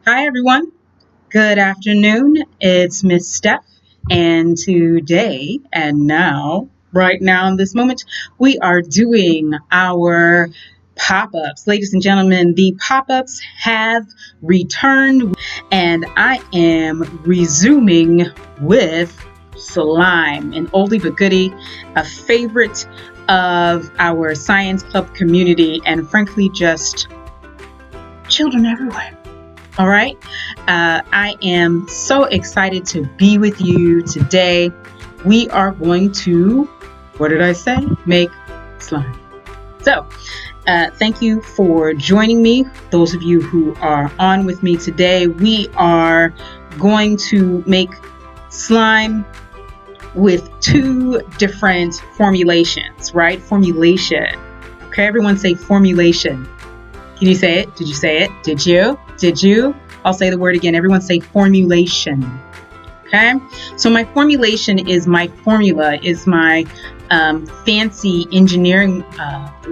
Hi, everyone. Good afternoon. It's Miss Steph, and today and now, right now in this moment, we are doing our pop-ups. Ladies and gentlemen, the pop-ups have returned, and I am resuming with slime, an oldie but goodie, a favorite of our science club community, and frankly, just children everywhere. All right. I am so excited to be with you today. We are going to, what did I say? Make slime. So, thank you for joining me. Those of you who are on with me today, we are going to make slime with two different formulations, right? Formulation. Okay, everyone say formulation. Can you say it? Did you say it? Did you? Did you? I'll say the word again. Everyone say formulation. Okay? So my formulation is my formula, is my fancy engineering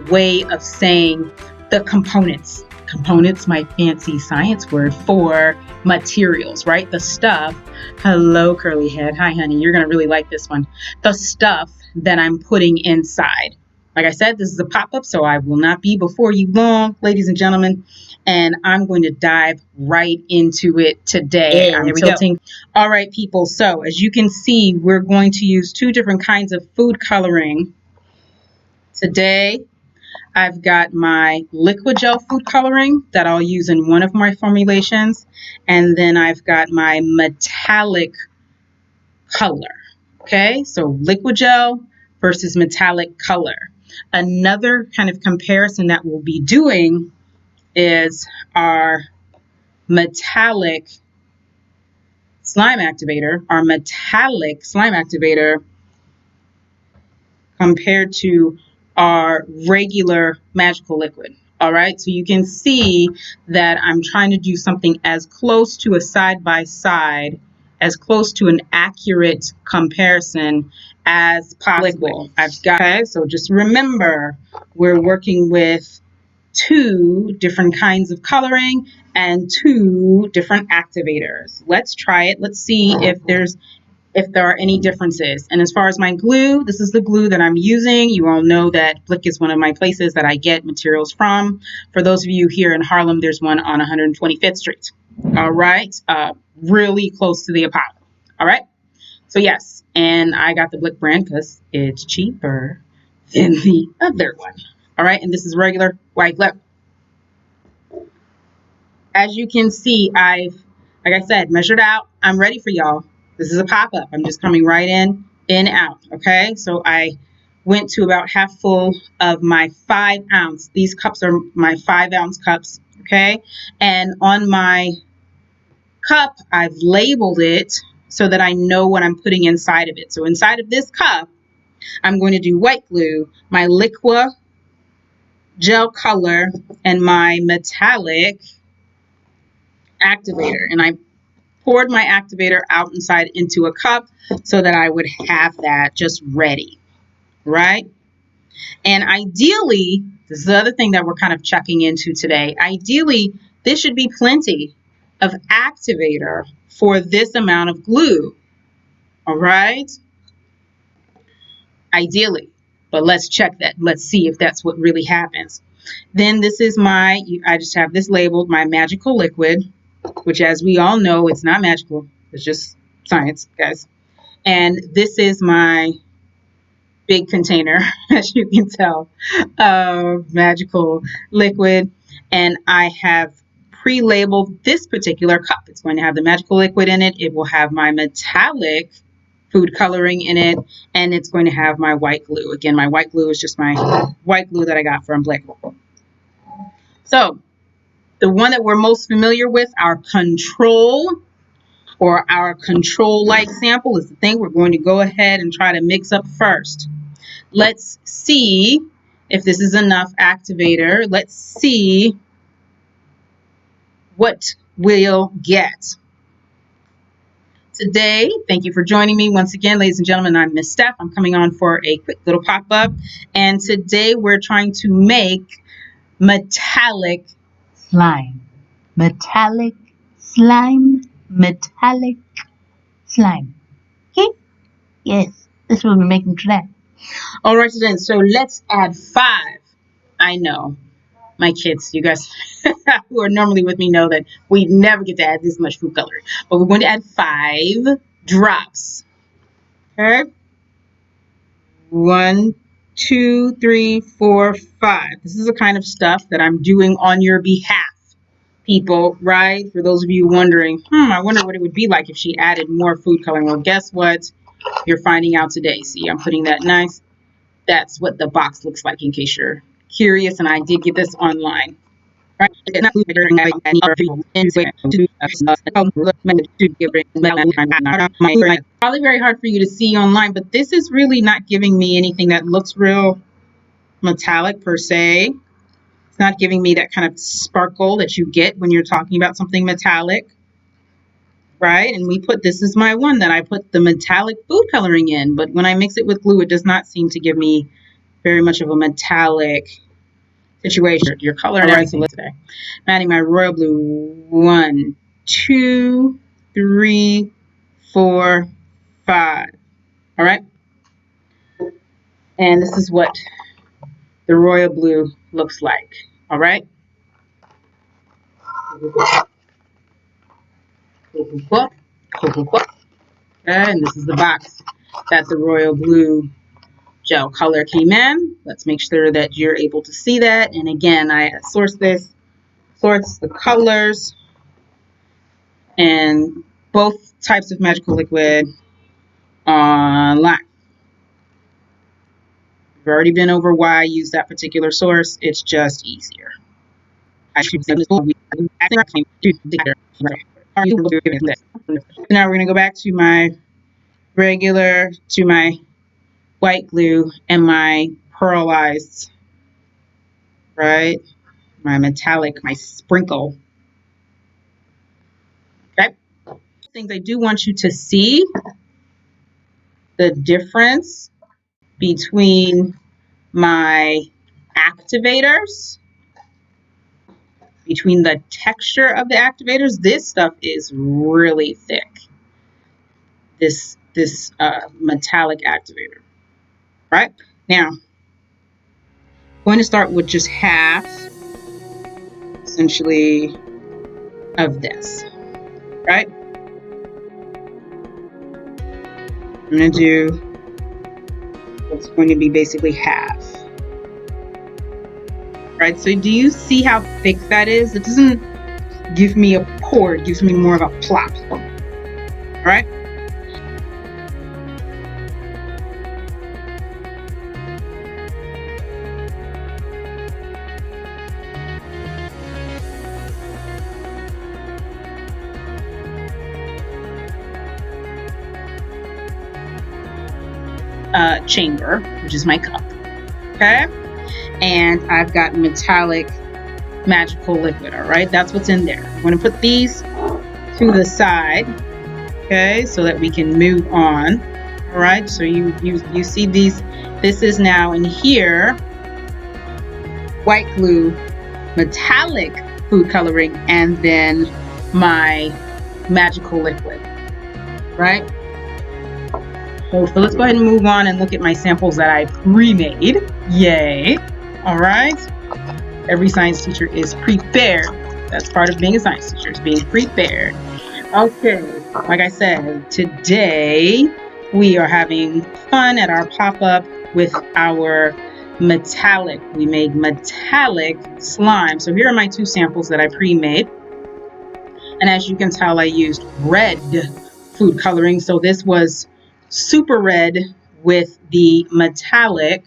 way of saying the components. Components, my fancy science word for materials, right? The stuff. Hello, curly head. Hi, honey. You're going to really like this one. The stuff that I'm putting inside. Like I said, this is a pop-up, so I will not be before you long, ladies and gentlemen, and I'm going to dive right into it today. Yeah, I'm there we tilting. All right, people, so as you can see, we're going to use two different kinds of food coloring. Today, I've got my liquid gel food coloring that I'll use in one of my formulations, and then I've got my metallic color. Okay, so liquid gel versus metallic color. Another kind of comparison that we'll be doing is our metallic slime activator, compared to our regular magical liquid. All right, so you can see that I'm trying to do something as close to a side-by-side, as close to an accurate comparison as possible. Okay, so just remember, we're working with two different kinds of coloring and two different activators. Let's try it. Let's see if there are any differences. And as far as my glue, this is the glue that I'm using. You all know that Blick is one of my places that I get materials from. For those of you here in Harlem, there's one on 125th Street. All right, really close to the Apollo. All right, so yes, and I got the Blick brand because it's cheaper than the other one. All right, and this is regular white glue. As you can see, like I said, measured out. I'm ready for y'all. This is a pop-up. I'm just coming right in, out. Okay, so I went to about half full of my 5 ounce. These cups are my 5 ounce cups. Okay, and on my cup, I've labeled it so that I know what I'm putting inside of it. So inside of this cup, I'm going to do white glue, my liquid gel color, and my metallic activator. And I poured my activator out inside into a cup so that I would have that just ready, right? And ideally, this is the other thing that we're kind of checking into today. Ideally, this should be plenty of activator for this amount of glue, all right? Ideally, but let's check that. Let's see if that's what really happens. Then this is I just have this labeled, my magical liquid, which as we all know, it's not magical. It's just science, guys. And this is my big container, as you can tell, of magical liquid. And I have pre-labeled this particular cup. It's going to have the magical liquid in it. It will have my metallic food coloring in it, and it's going to have my white glue. Again, my white glue is just my white glue that I got from Blick. So the one that we're most familiar with, our control or our control-like sample, is the thing we're going to go ahead and try to mix up first. Let's see if this is enough activator. Let's see what we'll get. Today, thank you for joining me once again, ladies and gentlemen. I'm Miss Steph. I'm coming on for a quick little pop-up. And today we're trying to make metallic slime. Metallic slime, metallic slime. Okay? Yes, this is what we're making today. All right, then. So let's add 5. I know. My kids, you guys who are normally with me know that we never get to add this much food coloring. But we're going to add 5 drops. Okay? 1, 2, 3, 4, 5. This is the kind of stuff that I'm doing on your behalf, people, right? For those of you wondering, I wonder what it would be like if she added more food coloring. Well, guess what? You're finding out today. See, I'm putting that nice. That's what the box looks like in case you're curious. And I did get this online. Right? Probably very hard for you to see online, but this is really not giving me anything that looks real metallic per se. It's not giving me that kind of sparkle that you get when you're talking about something metallic, right? And this is my one that I put the metallic food coloring in, but when I mix it with glue, it does not seem to give me very much of a metallic situation. Your color and everything today. I'm adding my royal blue. 1, 2, 3, 4, 5. All right. And this is what the royal blue looks like. All right. And this is the box that the royal blue gel color came in. Let's make sure that you're able to see that. And again, I source the colors and both types of magical liquid online. We've already been over why I use that particular source. It's just easier. Now we're going to go back to my white glue and my pearlized, right? My metallic, my sprinkle. Okay. Things I do want you to see the difference between my activators, between the texture of the activators. This stuff is really thick. This metallic activator, right? Now, I'm going to start with just half, essentially, of this, right? I'm going to do what's going to be basically half, right? So do you see how thick that is? It doesn't give me a pour, it gives me more of a plop, right? Chamber, which is my cup, okay? And I've got metallic magical liquid, all right? That's what's in there. I'm going to put these to the side, okay, so that we can move on, all right? So you see these, this is now in here, white glue, metallic food coloring, and then my magical liquid, right? So let's go ahead and move on and look at my samples that I pre-made. Yay. All right. Every science teacher is prepared. That's part of being a science teacher, is being prepared. Okay. Like I said, today we are having fun at our pop-up with our metallic. We made metallic slime. So here are my 2 samples that I pre-made. And as you can tell, I used red food coloring. So this was super red with the metallic,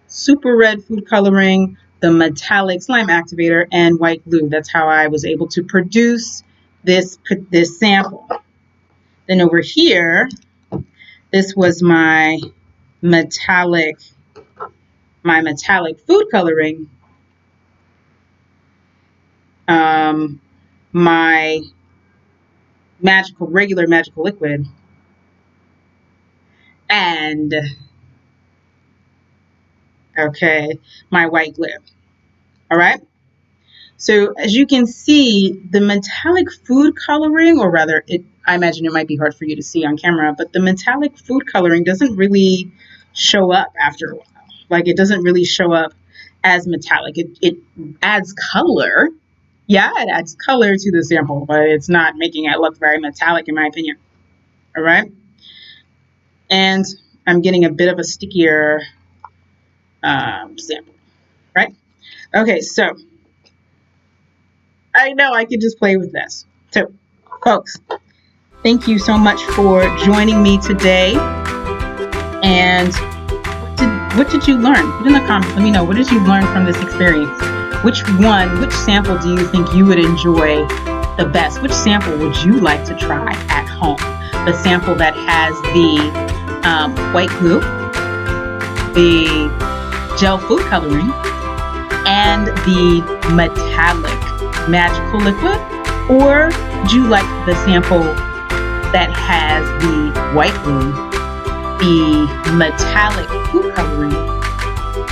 super red food coloring, the metallic slime activator, and white glue. That's how I was able to produce this sample. Then over here, this was my metallic food coloring, my regular magical liquid, and okay, my white glue. All right. So as you can see, the metallic food coloring, or rather, I imagine it might be hard for you to see on camera, but the metallic food coloring doesn't really show up after a while. Like it doesn't really show up as metallic. It adds color. Yeah, it adds color to the sample, but it's not making it look very metallic in my opinion. All right. And I'm getting a bit of a stickier sample, right? Okay, so I know I could just play with this. So, folks, thank you so much for joining me today. And what did you learn? Put in the comments. Let me know. What did you learn from this experience? Which sample do you think you would enjoy the best? Which sample would you like to try at home? The sample that has the white glue, the gel food coloring, and the metallic magical liquid? Or would you like the sample that has the white glue, the metallic food coloring,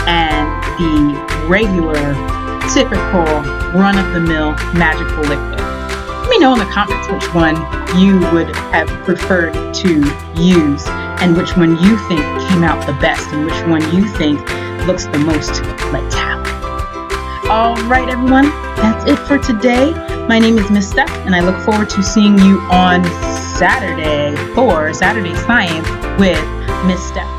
and the regular, typical, run-of-the-mill magical liquid? Let me know in the comments which one you would have preferred to use and which one you think came out the best and which one you think looks the most metallic. All right, everyone, that's it for today. My name is Miss Steph, and I look forward to seeing you on Saturday for Saturday Science with Miss Steph.